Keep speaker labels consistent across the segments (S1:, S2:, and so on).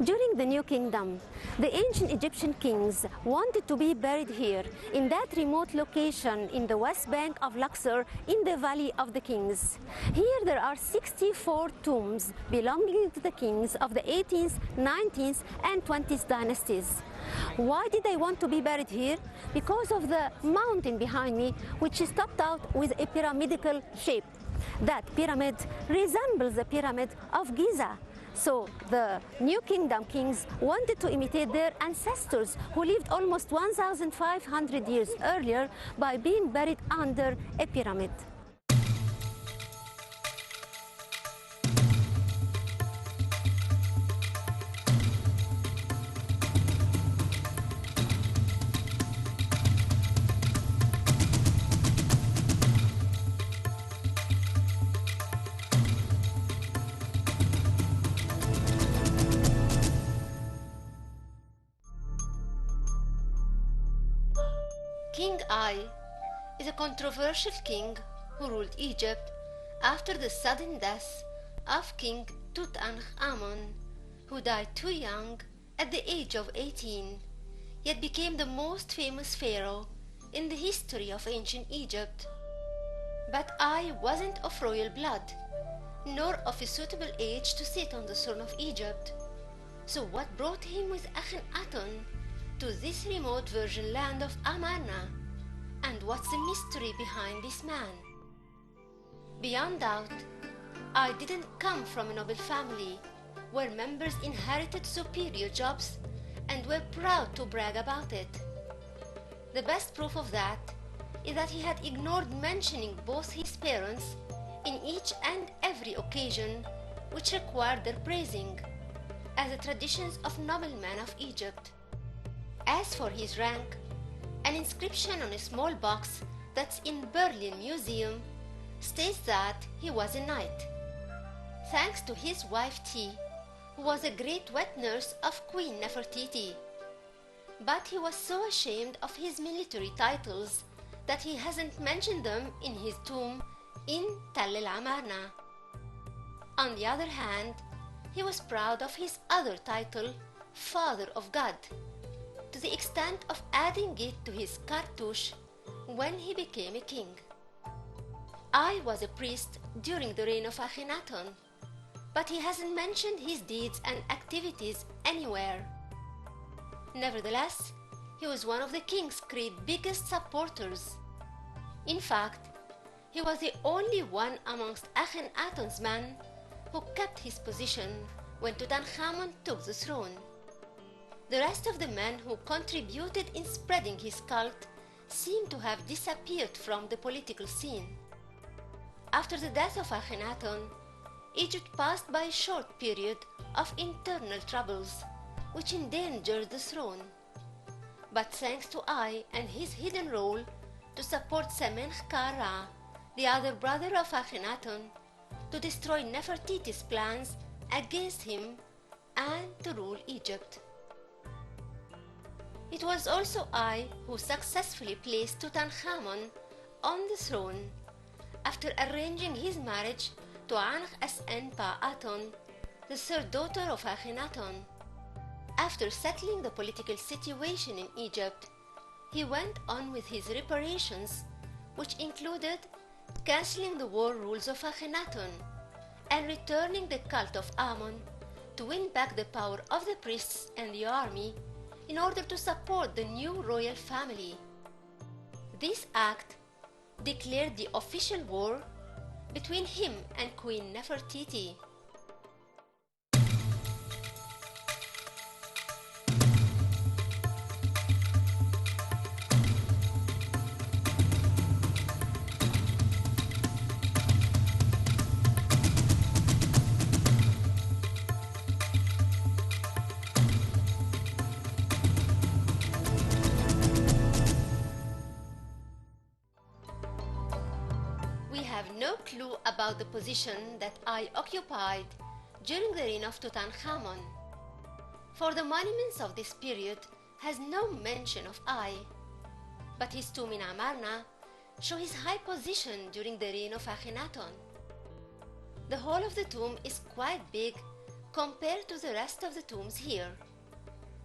S1: During the New Kingdom, the ancient Egyptian kings wanted to be buried here, in that remote location in the west bank of Luxor in the Valley of the Kings. Here there are 64 tombs belonging to the kings of the 18th, 19th and 20th dynasties. Why did they want to be buried here? Because of the mountain behind me, which is topped out with a pyramidical shape. That pyramid resembles the pyramid of Giza. So the New Kingdom kings wanted to imitate their ancestors who lived almost 1,500 years earlier by being buried under a pyramid.
S2: King Ai is a controversial king who ruled Egypt after the sudden death of King Tutankhamun, who died too young at the age of 18, yet became the most famous pharaoh in the history of ancient Egypt. But Ai wasn't of royal blood, nor of a suitable age to sit on the throne of Egypt. So what brought him with Akhenaten to this remote virgin land of Amarna? And what's the mystery behind this man? Beyond doubt, I didn't come from a noble family where members inherited superior jobs and were proud to brag about it. The best proof of that is that he had ignored mentioning both his parents in each and every occasion which required their praising, as the traditions of noblemen of Egypt. As for his rank, an inscription on a small box that's in Berlin Museum states that he was a knight. Thanks to his wife Ti, who was a great wet nurse of Queen Nefertiti. But he was so ashamed of his military titles that he hasn't mentioned them in his tomb in Tell el-Amarna. On the other hand, he was proud of his other title, Father of God, to the extent of adding it to his cartouche when he became a king. I was a priest during the reign of Akhenaten, but he hasn't mentioned his deeds and activities anywhere. Nevertheless, he was one of the king's biggest supporters. In fact, he was the only one amongst Akhenaten's men who kept his position when Tutankhamun took the throne. The rest of the men who contributed in spreading his cult seem to have disappeared from the political scene. After the death of Akhenaten, Egypt passed by a short period of internal troubles, which endangered the throne. But thanks to Ai and his hidden role to support Semenkhkara, the other brother of Akhenaten, to destroy Nefertiti's plans against him and to rule Egypt. It was also Ai who successfully placed Tutankhamun on the throne after arranging his marriage to Ankh-es-en-Pa-Aton, the third daughter of Akhenaten. After settling the political situation in Egypt, he went on with his reparations, which included cancelling the war rules of Akhenaten and returning the cult of Amun to win back the power of the priests and the army in order to support the new royal family. This act declared the official war between him and Queen Nefertiti. We have no clue about the position that Ai occupied during the reign of Tutankhamun, for the monuments of this period has no mention of Ai, but his tomb in Amarna show his high position during the reign of Akhenaten. The whole of the tomb is quite big, compared to the rest of the tombs here,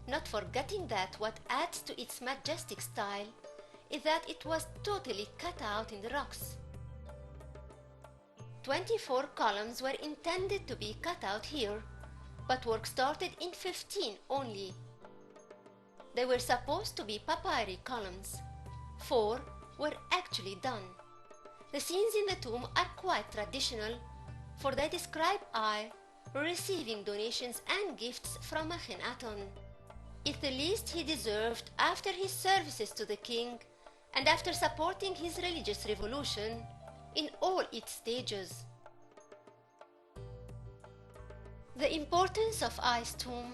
S2: not forgetting that what adds to its majestic style is that it was totally cut out in the rocks. 24 columns were intended to be cut out here, but work started in 15 only. They were supposed to be papyri columns. 4 were actually done. The scenes in the tomb are quite traditional, for they describe I receiving donations and gifts from Akhenaton. It's the least he deserved after his services to the king and after supporting his religious revolution in all its stages. The importance of I's tomb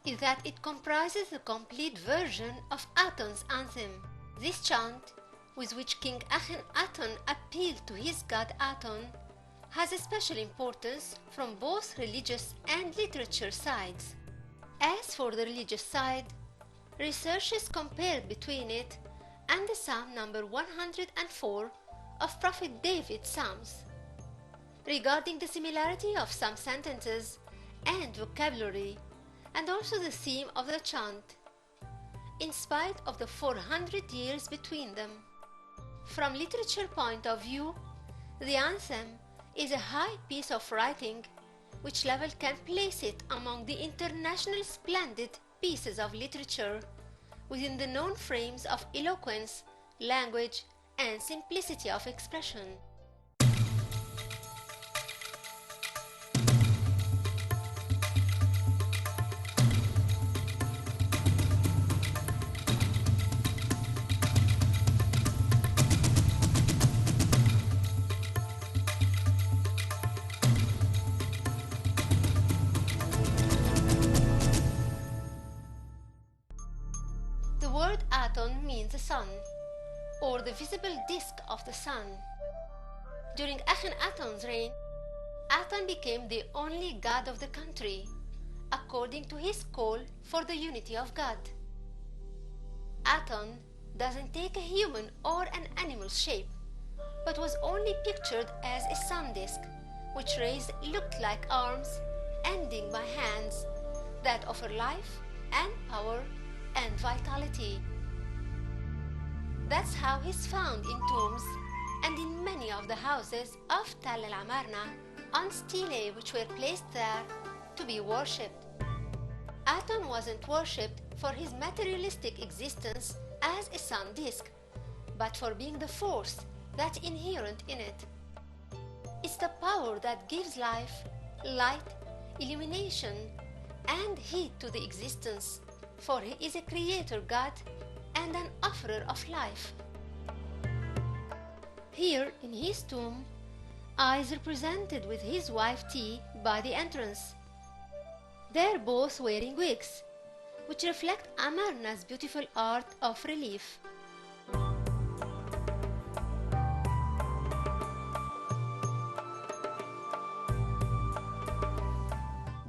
S2: is that it comprises the complete version of Aton's anthem. This chant, with which King Akhenaton appealed to his god Aton, has a special importance from both religious and literature sides. As for the religious side, researchers compared between it and the Psalm number 104 of Prophet David's Psalms. Regarding the similarity of some sentences and vocabulary, and also the theme of the chant, in spite of the 400 years between them. From literature point of view, the anthem is a high piece of writing which level can place it among the international splendid pieces of literature within the known frames of eloquence, language, and simplicity of expression. The word Aton means the sun, or the visible disk of the sun. During Akhenaton's reign, Aton became the only god of the country, according to his call for the unity of God. Aton doesn't take a human or an animal shape, but was only pictured as a sun disk, which raised looked like arms, ending by hands that offer life and power and vitality. That's how he's found in tombs and in many of the houses of Tal el-Amarna on stelae which were placed there to be worshipped. Aton wasn't worshipped for his materialistic existence as a sun disk, but for being the force that's inherent in it. It's the power that gives life, light, illumination, and heat to the existence, for he is a creator god and an offerer of life. Here in his tomb, I is represented with his wife Ti by the entrance. They're both wearing wigs, which reflect Amarna's beautiful art of relief.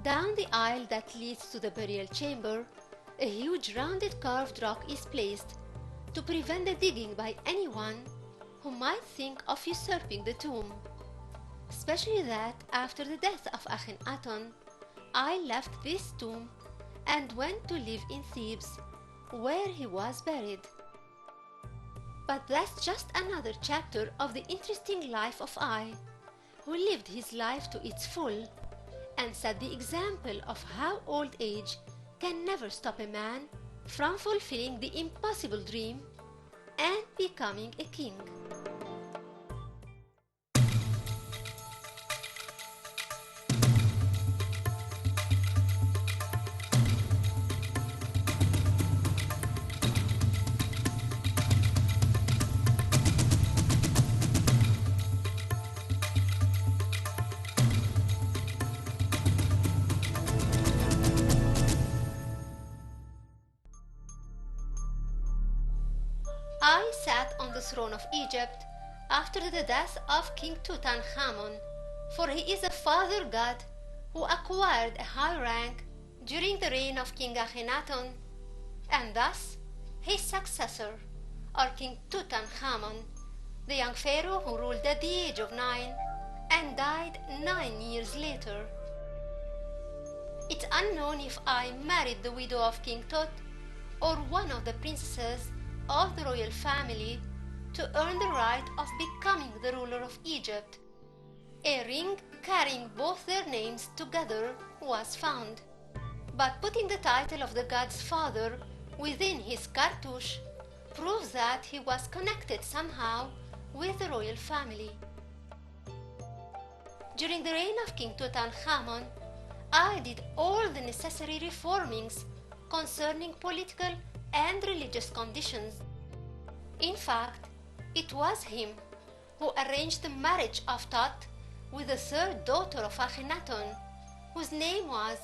S2: Down the aisle that leads to the burial chamber, a huge rounded carved rock is placed to prevent the digging by anyone who might think of usurping the tomb. Especially that after the death of Akhenaton, I left this tomb and went to live in Thebes, where he was buried. But that's just another chapter of the interesting life of I, who lived his life to its full and set the example of how old age can never stop a man from fulfilling the impossible dream and becoming a king. I sat on the throne of Egypt after the death of King Tutankhamun, for he is a father god who acquired a high rank during the reign of King Akhenaton, and thus his successor, or King Tutankhamun, the young pharaoh who ruled at the age of 9 and died 9 years later. It's unknown if I married the widow of King Tut or one of the princesses of the royal family to earn the right of becoming the ruler of Egypt. A ring carrying both their names together was found, but putting the title of the god's father within his cartouche proves that he was connected somehow with the royal family. During the reign of King Tutankhamun, I did all the necessary reformings concerning political and religious conditions. In fact, it was him who arranged the marriage of Tut with the third daughter of Akhenaton, whose name was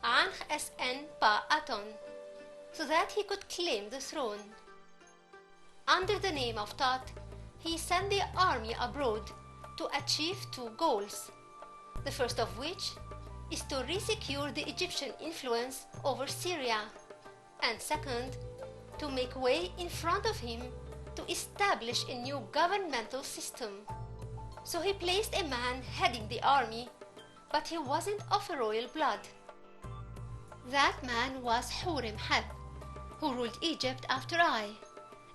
S2: Ankh-Sen-Pa-Aton, so that he could claim the throne. Under the name of Tut, he sent the army abroad to achieve two goals, the first of which is to resecure the Egyptian influence over Syria, and second, to make way in front of him to establish a new governmental system. So he placed a man heading the army, but he wasn't of a royal blood. That man was Horemheb, who ruled Egypt after I,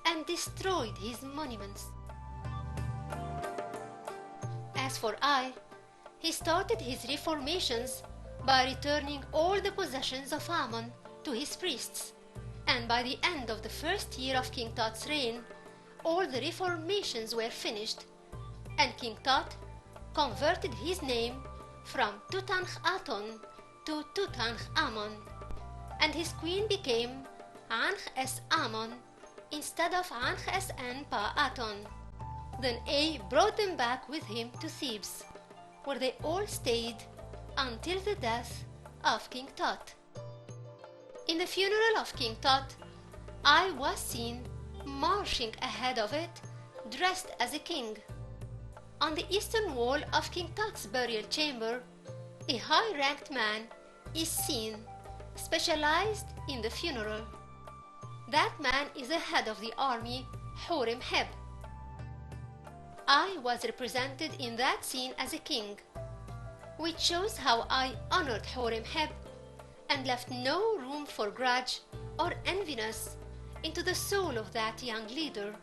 S2: and destroyed his monuments. As for I, he started his reformations by returning all the possessions of Ammon to his priests, and by the end of the first year of King Tut's reign, all the reformations were finished, and King Tut converted his name from Tutankhaton to Tutankhamun, and his queen became Ankh-Es-Amon instead of Ankh-Es-En-Pa-Aton. Then A brought them back with him to Thebes, where they all stayed until the death of King Tut. In the funeral of King Tut, I was seen marching ahead of it, dressed as a king. On the eastern wall of King Tut's burial chamber, a high-ranked man is seen, specialized in the funeral. That man is the head of the army, Horemheb. I was represented in that scene as a king, which shows how I honored Horemheb and left no room for grudge or enviness into the soul of that young leader.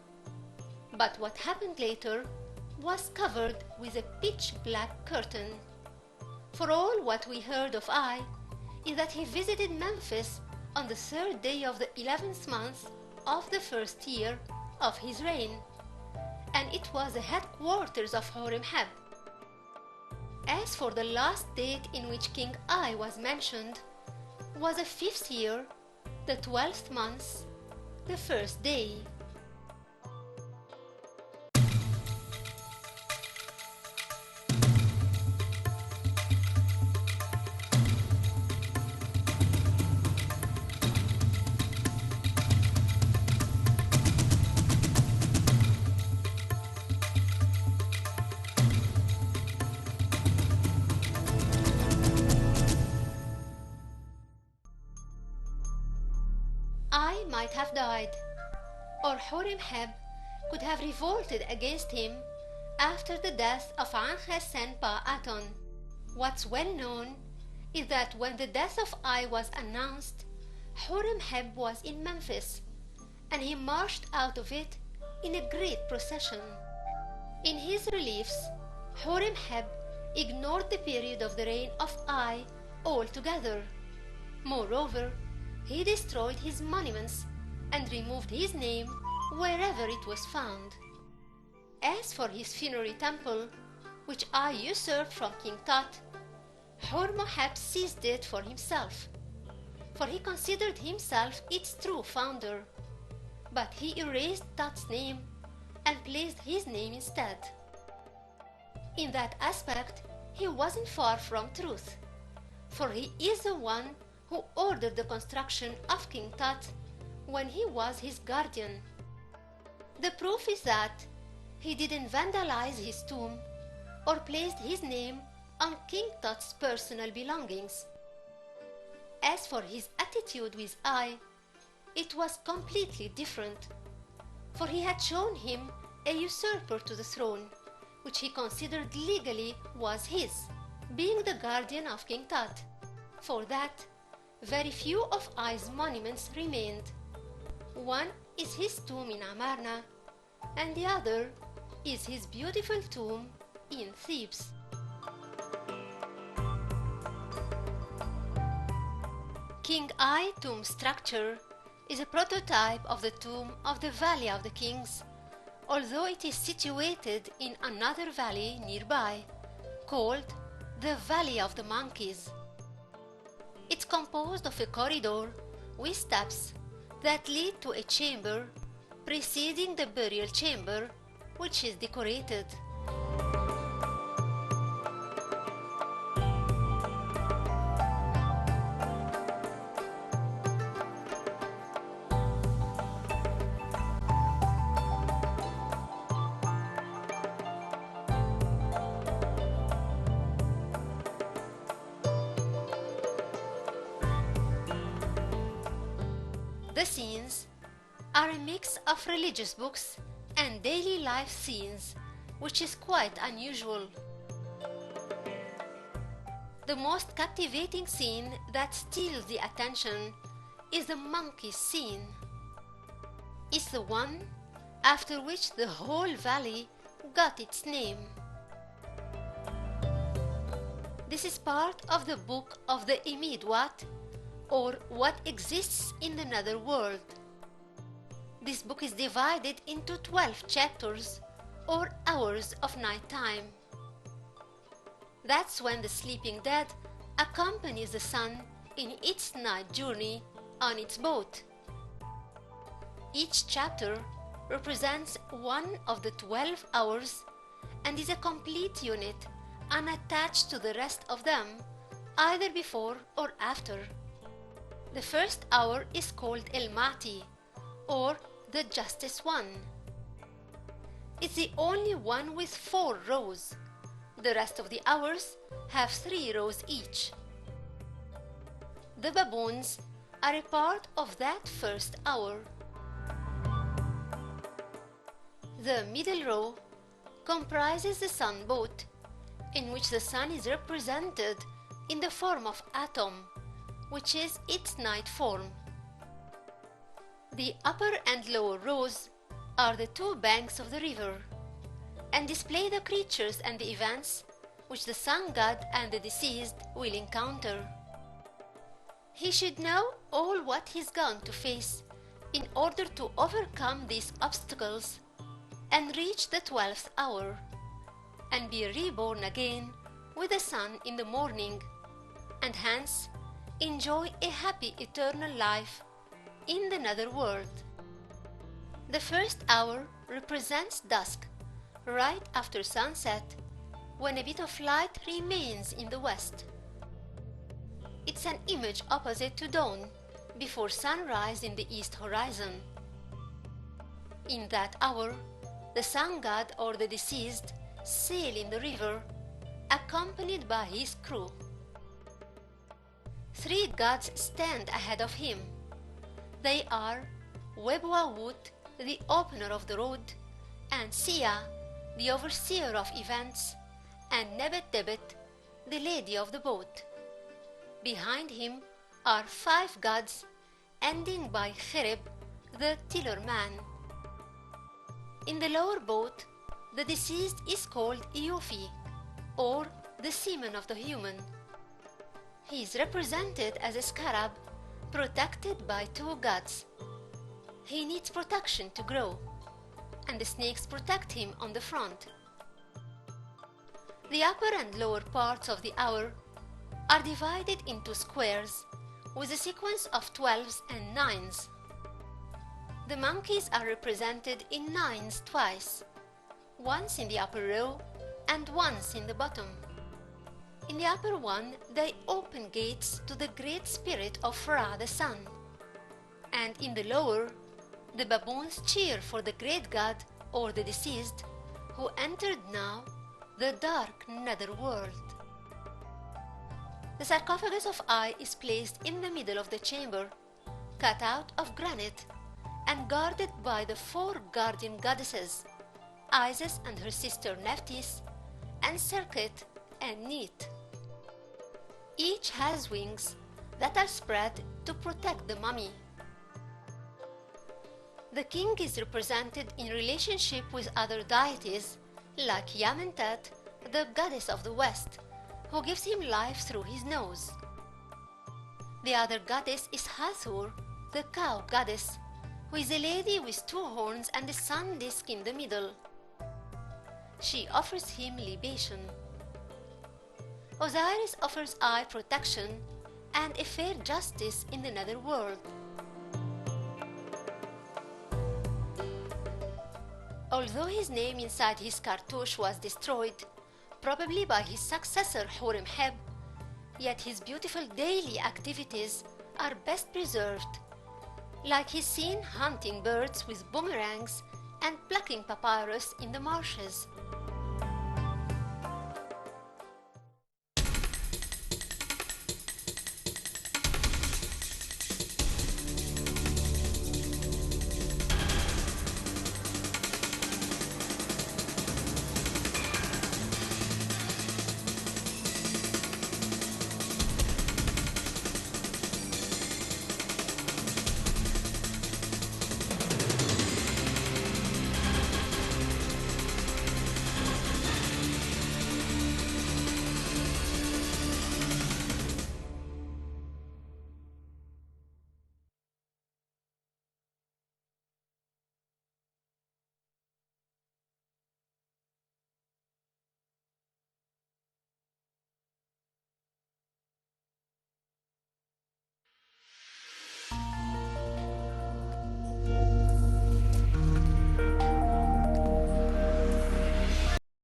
S2: But what happened later was covered with a pitch-black curtain. For all what we heard of I is that he visited Memphis on the third day of the 11th month of the first year of his reign, and it was the headquarters of Horemheb. As for the last date in which King I was mentioned, was the 5th year, the 12th month, the first day. I might have died, or Horemheb could have revolted against him after the death of Ankh-Es-En-Pa-Aton. What's well known is that when the death of I was announced, Horemheb was in Memphis, and he marched out of it in a great procession. In his reliefs, Horemheb ignored the period of the reign of I altogether. Moreover, he destroyed his monuments and removed his name wherever it was found. As for his funerary temple, which I usurped from King Tut, Horemheb seized it for himself, for he considered himself its true founder, but he erased Tut's name and placed his name instead. In that aspect, he wasn't far from truth, for he is the one who ordered the construction of King Tut when he was his guardian. The proof is that he didn't vandalize his tomb or placed his name on King Tut's personal belongings. As for his attitude with I, it was completely different, for he had shown him a usurper to the throne, which he considered legally was his, being the guardian of King Tut. For that, very few of I's monuments remained. One is his tomb in Amarna, and the other is his beautiful tomb in Thebes. King I tomb structure is a prototype of the tomb of the Valley of the Kings, although it is situated in another valley nearby, called the Valley of the Monkeys. It's composed of a corridor with steps that lead to a chamber preceding the burial chamber, which is decorated. The scenes are a mix of religious books and daily life scenes, which is quite unusual. The most captivating scene that steals the attention is the monkey scene. It's the one after which the whole valley got its name. This is part of the book of the Imidwat, or what exists in the nether world. This book is divided into 12 chapters, or hours of night time. That's when the sleeping dead accompanies the sun in its night journey on its boat. Each chapter represents one of the 12 hours and is a complete unit unattached to the rest of them, either before or after. The first hour is called El Mahdi, or the Justice One. It's the only one with 4 rows. The rest of the hours have 3 rows each. The baboons are a part of that first hour. The middle row comprises the sun boat, in which the sun is represented in the form of Atom, which is its night form. The upper and lower rows are the 2 banks of the river, and display the creatures and the events which the sun god and the deceased will encounter. He should know all what he's going to face in order to overcome these obstacles and reach the 12th hour, and be reborn again with the sun in the morning, and hence enjoy a happy eternal life in the nether world. The first hour represents dusk, right after sunset, when a bit of light remains in the west. It's an image opposite to dawn, before sunrise in the east horizon. In that hour, the sun god or the deceased sail in the river, accompanied by his crew. 3 gods stand ahead of him. They are Webwawut, the opener of the road, and Sia, the overseer of events, and Nebet Debet, the lady of the boat. Behind him are 5 gods, ending by Khereb, the tiller man. In the lower boat, the deceased is called Iofi, or the semen of the human. He is represented as a scarab, protected by 2 gods. He needs protection to grow, and the snakes protect him on the front. The upper and lower parts of the hour are divided into squares with a sequence of 12s and 9s. The monkeys are represented in 9s twice, once in the upper row and once in the bottom. In the upper one, they open gates to the great spirit of Ra the sun, and in the lower, the baboons cheer for the great god or the deceased, who entered now the dark nether world. The sarcophagus of I is placed in the middle of the chamber, cut out of granite, and guarded by the 4 guardian goddesses, Isis and her sister Nephthys, and Serket and Neith. Each has wings that are spread to protect the mummy. The king is represented in relationship with other deities like Yamentet, the goddess of the west, who gives him life through his nose. The other goddess is Hathor, the cow goddess, who is a lady with two horns and a sun disk in the middle. She offers him libation. Osiris offers eye protection and a fair justice in the netherworld. Although his name inside his cartouche was destroyed, probably by his successor Horemheb, yet his beautiful daily activities are best preserved, like his scene hunting birds with boomerangs and plucking papyrus in the marshes.